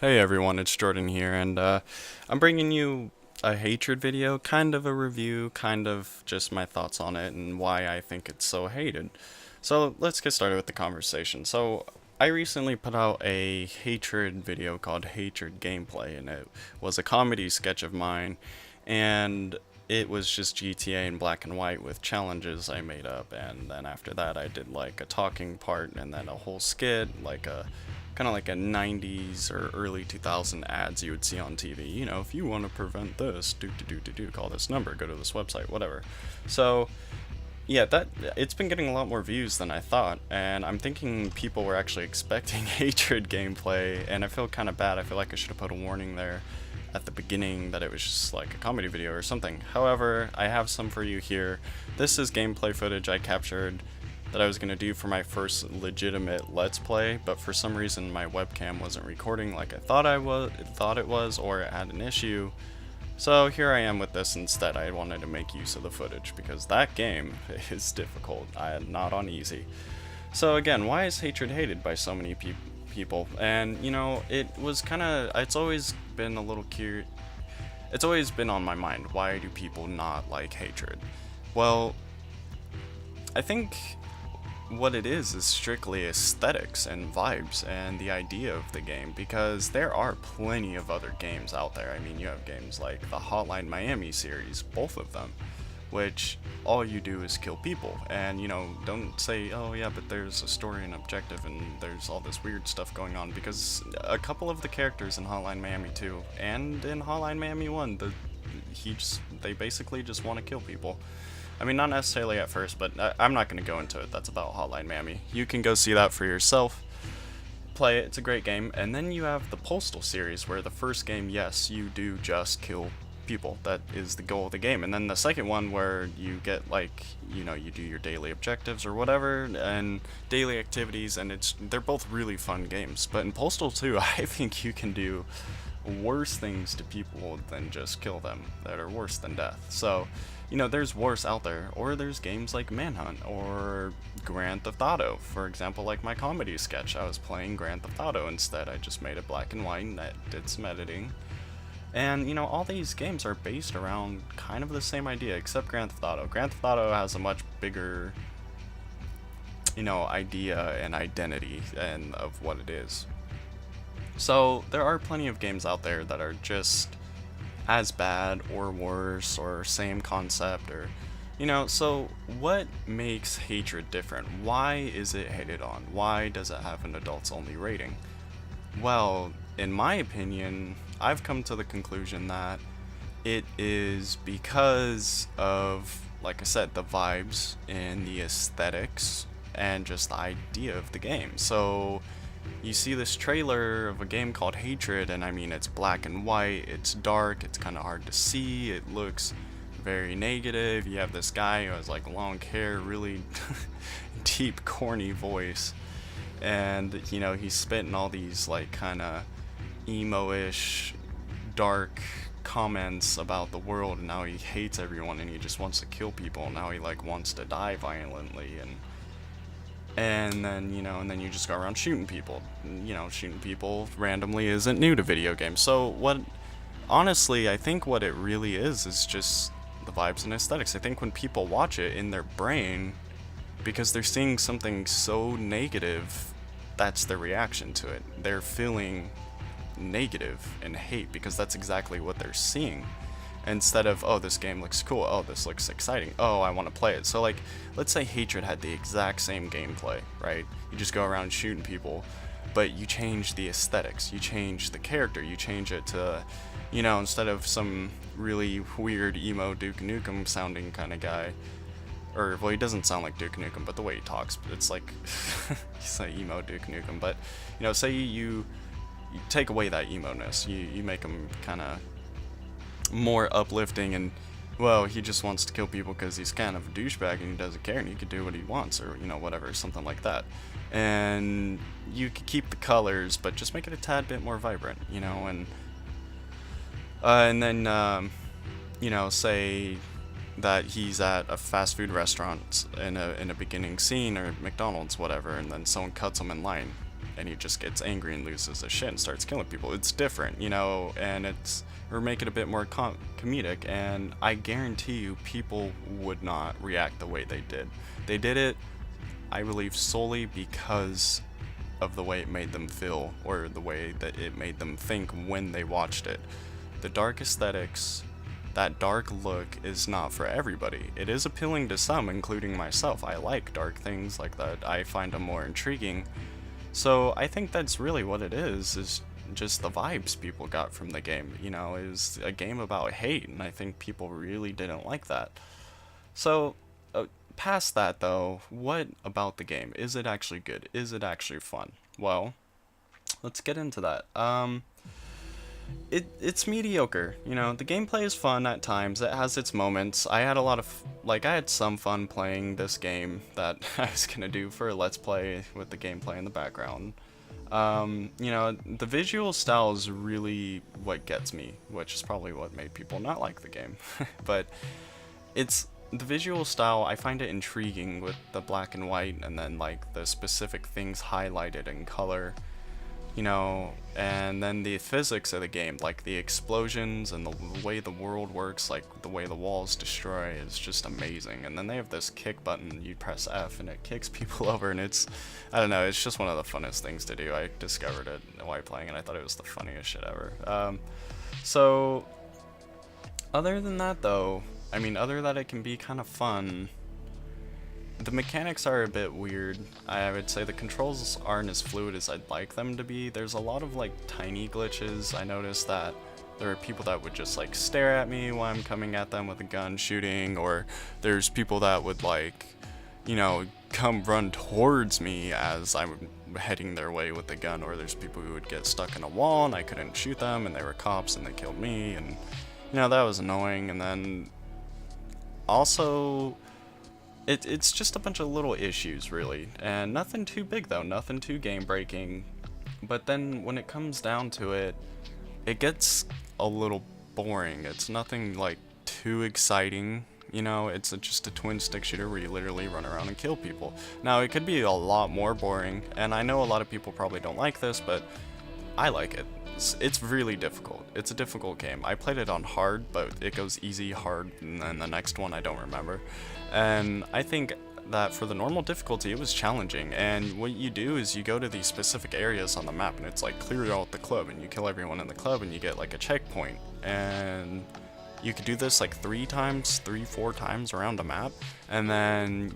Hey everyone, it's Jordan here, and I'm bringing you a hatred video, kind of a review, kind of just my thoughts on it and why I think it's so hated. So let's get started with the conversation. So I recently put out a hatred video called Hatred Gameplay, and it was a comedy sketch of mine, and it was just GTA in black and white with challenges I made up, and then after that I did like a talking part and then a whole skit, like a kind of like a 90s or early 2000 ads you would see on TV. You know, if you want to prevent this, call this number, go to this website, whatever. So, yeah, that it's been getting a lot more views than I thought, and I'm thinking people were actually expecting hatred gameplay, and I feel kind of bad. I feel like I should have put a warning there at the beginning that it was just like a comedy video or something. However, I have some for you here. This is gameplay footage I captured that I was going to do for my first legitimate Let's Play, but for some reason my webcam wasn't recording like I thought it was, or it had an issue. So here I am with this instead. I wanted to make use of the footage because that game is difficult. Not on easy. So again, why is hatred hated by so many people? And you know, it's always been a little curious. It's always been on my mind. Why do people not like hatred? Well, I think what it is strictly aesthetics and vibes and the idea of the game, because there are plenty of other games out there. I mean, you have games like the Hotline Miami series, both of them, which all you do is kill people. And you know, don't say, oh yeah, but there's a story and objective and there's all this weird stuff going on, because a couple of the characters in Hotline Miami 2 and in Hotline Miami 1, they basically just want to kill people. I mean, not necessarily at first, but I'm not going to go into it. That's about Hotline Miami. You can go see that for yourself. Play it. It's a great game. And then you have the Postal series, where the first game, yes, you do just kill people. That is the goal of the game. And then the second one, where you get, like, you know, you do your daily objectives or whatever, and daily activities, and they're both really fun games. But in Postal 2, I think you can do worse things to people than just kill them, that are worse than death. So, you know, there's worse out there, or there's games like Manhunt or Grand Theft Auto. For example, like my comedy sketch, I was playing Grand Theft Auto instead. I just made it black and white and I did some editing. And, you know, all these games are based around kind of the same idea, except Grand Theft Auto. Grand Theft Auto has a much bigger, you know, idea and identity and of what it is. So there are plenty of games out there that are just as bad or worse or same concept, or you know, so what makes hatred different? Why is it hated on? Why does it have an adults only rating? Well, in my opinion, I've come to the conclusion that it is because of, like I said, the vibes and the aesthetics and just the idea of the game. So you see this trailer of a game called Hatred, and I mean, it's black and white, it's dark, it's kind of hard to see, it looks very negative. You have this guy who has like long hair, really deep, corny voice, and you know, he's spitting all these like kind of emo-ish, dark comments about the world, and now he hates everyone and he just wants to kill people. Now he like wants to die violently, and then, you know, and then you just go around shooting people. You know, shooting people randomly isn't new to video games. So honestly, I think what it really is just the vibes and aesthetics. I think when people watch it in their brain, because they're seeing something so negative, that's their reaction to it. They're feeling negative and hate because that's exactly what they're seeing. Instead of, oh, this game looks cool, oh, this looks exciting, oh, I want to play it. So like, let's say Hatred had the exact same gameplay, right? You just go around shooting people, but you change the aesthetics, you change the character, you change it to, you know, instead of some really weird emo Duke Nukem sounding kind of guy, or, well, he doesn't sound like Duke Nukem, but the way he talks, it's like, he's like emo Duke Nukem. But, you know, say you take away that emo-ness, you make him kind of more uplifting, and well, he just wants to kill people because he's kind of a douchebag and he doesn't care and he can do what he wants, or you know, whatever, something like that. And you could keep the colors but just make it a tad bit more vibrant, you know. And then you know, say that he's at a fast food restaurant in a beginning scene, or McDonald's, whatever, and then someone cuts him in line. and he just gets angry and loses his shit and starts killing people. It's different, you know, and or make it a bit more comedic, and I guarantee you people would not react the way they did. They did it, I believe, solely because of the way it made them feel, or the way that it made them think when they watched it. The dark aesthetics, that dark look, is not for everybody. It is appealing to some, including myself. I like dark things like that. I find them more intriguing. So I think that's really what it is just the vibes people got from the game. You know, it was a game about hate, and I think people really didn't like that. So, past that though, what about the game? Is it actually good? Is it actually fun? Well, let's get into that. It's mediocre. You know, the gameplay is fun at times. It has its moments. I had I had some fun playing this game that I was gonna do for a let's play with the gameplay in the background. You know, the visual style is really what gets me, which is probably what made people not like the game. But it's the visual style. I find it intriguing with the black and white, and then like the specific things highlighted in color. You know, and then the physics of the game, like the explosions and the way the world works, like the way the walls destroy, is just amazing. And then they have this kick button, you press F and it kicks people over, and I don't know, it's just one of the funnest things to do. I discovered it while playing and I thought it was the funniest shit ever. So, other than that though, I mean, other than it can be kind of fun, the mechanics are a bit weird. I would say the controls aren't as fluid as I'd like them to be. There's a lot of like tiny glitches. I noticed that there are people that would just like stare at me while I'm coming at them with a gun shooting, or there's people that would like, you know, come run towards me as I'm heading their way with the gun, or there's people who would get stuck in a wall and I couldn't shoot them and they were cops and they killed me, and you know, that was annoying. And then also, it's just a bunch of little issues, really, and nothing too big though, nothing too game-breaking. But then when it comes down to it, it gets a little boring. It's nothing like too exciting, you know. It's just a twin-stick shooter where you literally run around and kill people. Now, it could be a lot more boring, and I know a lot of people probably don't like this, but I like it. It's really difficult. It's a difficult game. I played it on hard, but it goes easy, hard, and then the next one I don't remember. And I think that for the normal difficulty, it was challenging. And what you do is you go to these specific areas on the map, and it's like clear out the club, and you kill everyone in the club, and you get like a checkpoint. And you could do this like 4 times around the map, and then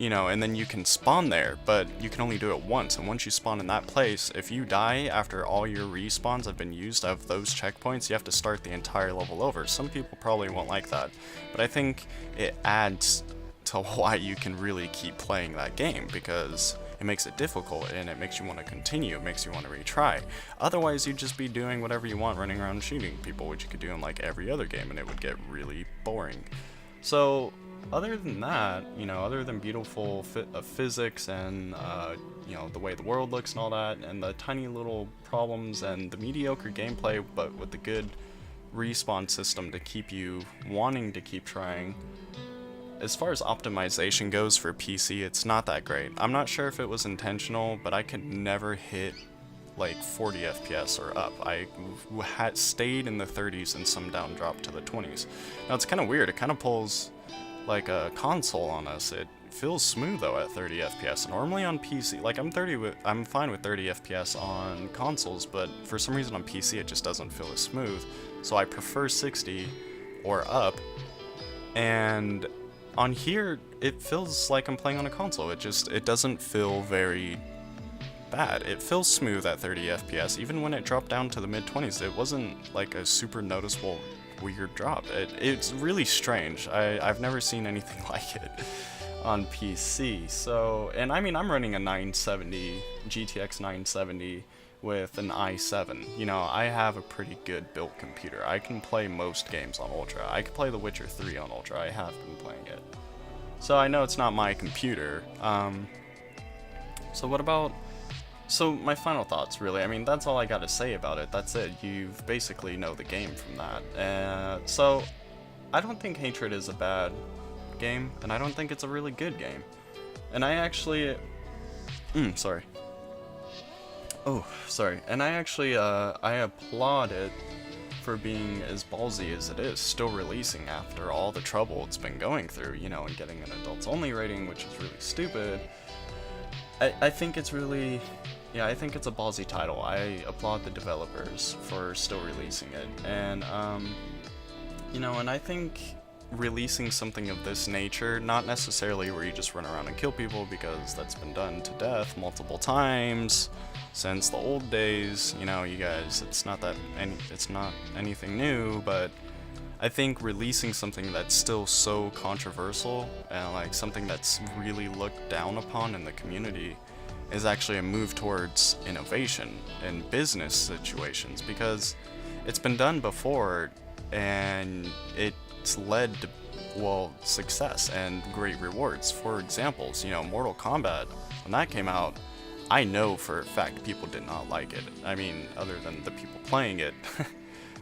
you know, and then you can spawn there, but you can only do it once. And once you spawn in that place, if you die after all your respawns have been used of those checkpoints, you have to start the entire level over. Some people probably won't like that, but I think it adds to why you can really keep playing that game, because it makes it difficult and it makes you want to continue, it makes you want to retry. Otherwise, you'd just be doing whatever you want, running around shooting people, which you could do in like every other game, and it would get really boring. So, other than that, you know, other than beautiful physics and, you know, the way the world looks and all that, and the tiny little problems and the mediocre gameplay, but with the good respawn system to keep you wanting to keep trying, as far as optimization goes for PC, it's not that great. I'm not sure if it was intentional, but I could never hit like 40 FPS or up. I had stayed in the 30s and some down dropped to the 20s. Now it's kind of weird. It kind of pulls like a console on us. It feels smooth though at 30 FPS. Normally on PC, like I'm fine with 30 FPS on consoles, but for some reason on PC it just doesn't feel as smooth. So I prefer 60 or up. And on here, it feels like I'm playing on a console. It doesn't feel very bad. It feels smooth at 30 FPS. Even when it dropped down to the mid-20s, it wasn't like a super noticeable weird drop. It's really strange. I've never seen anything like it on PC. So, and I mean, I'm running a 970, GTX 970 with an i7. You know, I have a pretty good built computer. I can play most games on Ultra. I can play The Witcher 3 on Ultra. I have been playing it. So I know it's not my computer. So my final thoughts, really. I mean, that's all I gotta say about it. That's it. You basically know the game from that. So I don't think Hatred is a bad game, and I don't think it's a really good game. And I actually... sorry. Oh, sorry. And I actually, I applaud it for being as ballsy as it is, still releasing after all the trouble it's been going through, you know, and getting an adults only rating, which is really stupid. I think it's really, yeah, I think it's a ballsy title. I applaud the developers for still releasing it. And, you know, and I think releasing something of this nature, not necessarily where you just run around and kill people, because that's been done to death multiple times since the old days, you know, you guys, it's not anything new, but I think releasing something that's still so controversial and like something that's really looked down upon in the community is actually a move towards innovation in business situations, because it's been done before and it's led to, well, success and great rewards. For examples, you know, Mortal Kombat, when that came out, I know for a fact people did not like it. I mean, other than the people playing it,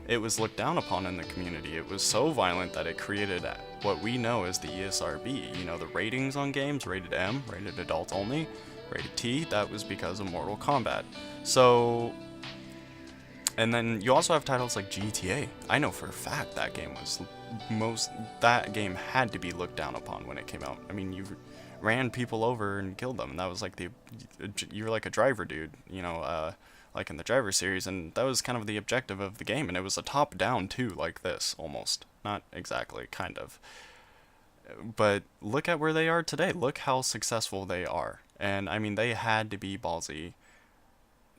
it was looked down upon in the community. It was so violent that it created what we know as the ESRB. You know, the ratings on games, rated M, rated adult only, rated T, that was because of Mortal Kombat. So, and then you also have titles like GTA. I know for a fact that game had to be looked down upon when it came out. I mean, you ran people over and killed them, and that was like you were like a driver dude, you know, like in the Driver series, and that was kind of the objective of the game, and it was a top-down too, like this, almost. Not exactly, kind of. But look at where they are today. Look how successful they are. And, I mean, they had to be ballsy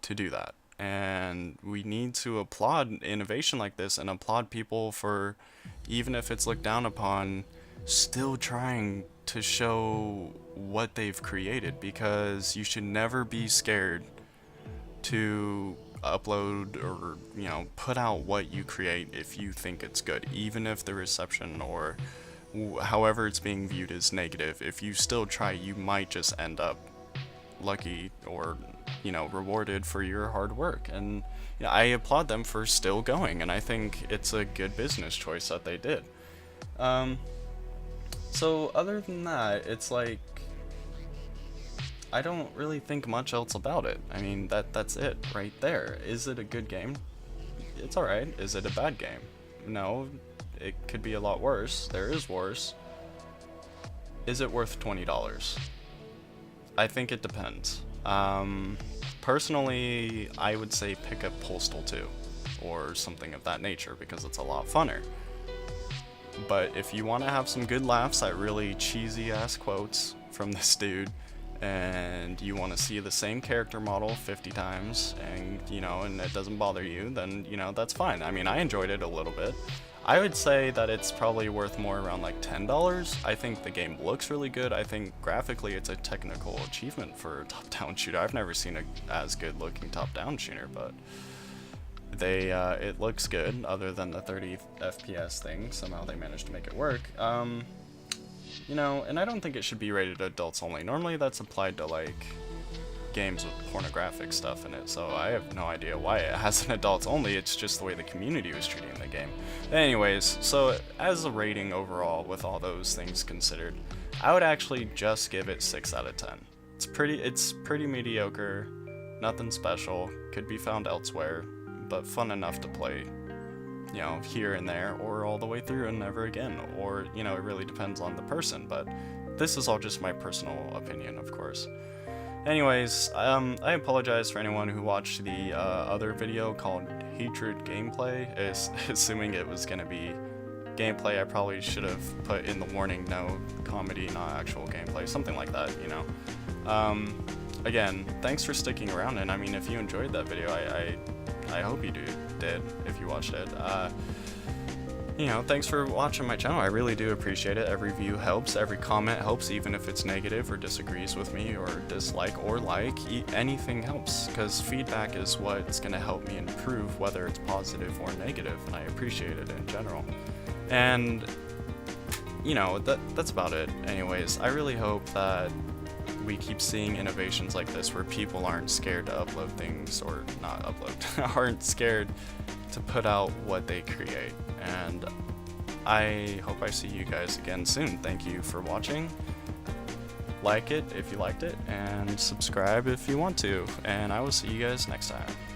to do that. And we need to applaud innovation like this, and applaud people for, even if it's looked down upon, still trying to show what they've created, because you should never be scared to upload or, you know, put out what you create if you think it's good, even if the reception or however it's being viewed is negative. If you still try, you might just end up lucky or, you know, rewarded for your hard work. And you know, I applaud them for still going, and I think it's a good business choice that they did. So other than that, it's like, I don't really think much else about it. I mean, that's it right there. Is it a good game? It's alright. Is it a bad game? No, it could be a lot worse. There is worse. Is it worth $20? I think it depends. Personally, I would say pick up Postal 2 or something of that nature, because it's a lot funner. But if you want to have some good laughs at really cheesy ass quotes from this dude, and you want to see the same character model 50 times, and you know, and it doesn't bother you, then you know, that's fine. I mean, I enjoyed it a little bit. I would say that it's probably worth more around like $10. I think the game looks really good. I think graphically it's a technical achievement for a top-down shooter. I've never seen a as good looking top-down shooter, but it looks good. Other than the 30 FPS thing, somehow they managed to make it work. You know, and I don't think it should be rated adults only. Normally that's applied to like games with pornographic stuff in it, so I have no idea why it has an adults only. It's just the way the community was treating the game. Anyways, so as a rating overall, with all those things considered, I would actually just give it 6 out of 10. It's pretty mediocre, nothing special, could be found elsewhere, but fun enough to play, you know, here and there, or all the way through and never again, or, you know, it really depends on the person, but this is all just my personal opinion, of course. Anyways, I apologize for anyone who watched the other video called Hatred Gameplay, assuming it was gonna be gameplay. I probably should have put in the warning, no comedy, not actual gameplay, something like that, you know. Again, thanks for sticking around, and I mean, if you enjoyed that video, I hope you did, if you watched it. You know, thanks for watching my channel. I really do appreciate it. Every view helps, every comment helps, even if it's negative or disagrees with me or dislike or like, anything helps, because feedback is what's going to help me improve, whether it's positive or negative, and I appreciate it in general. And, you know, that's about it. Anyways, I really hope that we keep seeing innovations like this where people aren't scared to upload things, or not upload, aren't scared to put out what they create. And I hope I see you guys again soon. Thank you for watching. like it if you liked it, and subscribe if you want to. And I will see you guys next time.